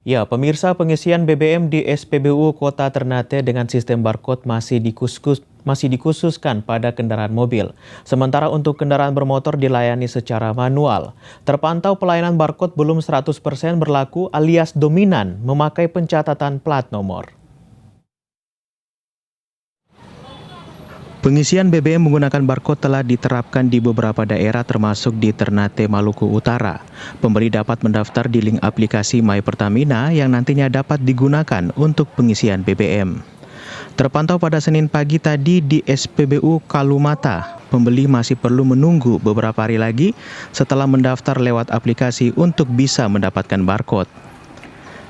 Ya, pemirsa, pengisian BBM di SPBU Kota Ternate dengan sistem barcode masih dikhususkan pada kendaraan mobil. Sementara untuk kendaraan bermotor dilayani secara manual. Terpantau pelayanan barcode belum 100% berlaku alias dominan memakai pencatatan plat nomor. Pengisian BBM menggunakan barcode telah diterapkan di beberapa daerah termasuk di Ternate, Maluku Utara. Pembeli dapat mendaftar di link aplikasi My Pertamina yang nantinya dapat digunakan untuk pengisian BBM. Terpantau pada Senin pagi tadi di SPBU Kalumata, pembeli masih perlu menunggu beberapa hari lagi setelah mendaftar lewat aplikasi untuk bisa mendapatkan barcode.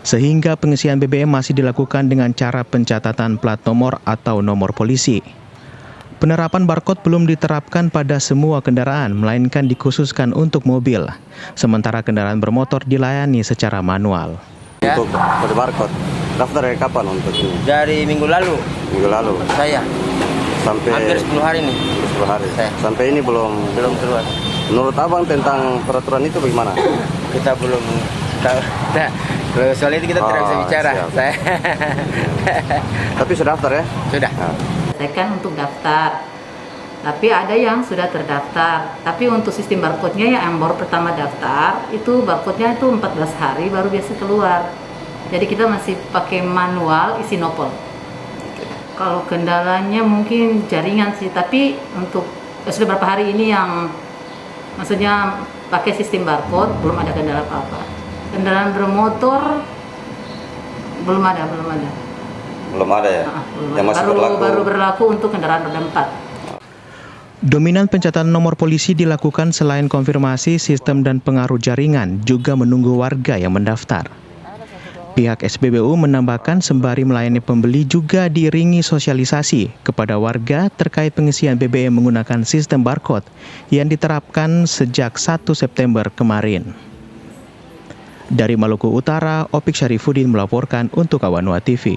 Sehingga pengisian BBM masih dilakukan dengan cara pencatatan plat nomor atau nomor polisi. Penerapan barcode belum diterapkan pada semua kendaraan, melainkan dikhususkan untuk mobil. Sementara kendaraan bermotor dilayani secara manual. Ya. Untuk barcode, daftar dari kapan untuk ini? Dari minggu lalu. Minggu lalu? Saya. Sampai hampir 10 hari nih. 10 hari? Saya. Sampai ini belum keluar. Menurut abang tentang peraturan itu bagaimana? Kita belum tahu. Nah, soal itu kita tidak bisa bicara. Tapi sudah daftar ya? Sudah. Saya kan untuk daftar, tapi ada yang sudah terdaftar. Tapi untuk sistem barcode-nya yang baru pertama daftar, itu barcode-nya itu 14 hari baru biasa keluar. Jadi kita masih pakai manual isi nopol. Kalau kendalanya mungkin jaringan sih, tapi untuk sudah berapa hari ini yang maksudnya pakai sistem barcode belum ada kendala apa-apa. Kendaraan bermotor belum ada. Belum ada ya? Yang masih baru berlaku untuk kendaraan roda 4. Dominan pencatatan nomor polisi dilakukan selain konfirmasi sistem dan pengaruh jaringan, juga menunggu warga yang mendaftar. Pihak SPBU menambahkan sembari melayani pembeli juga diiringi sosialisasi kepada warga terkait pengisian BBM menggunakan sistem barcode yang diterapkan sejak 1 September kemarin. Dari Maluku Utara, Opik Syarifuddin melaporkan untuk Awanua TV.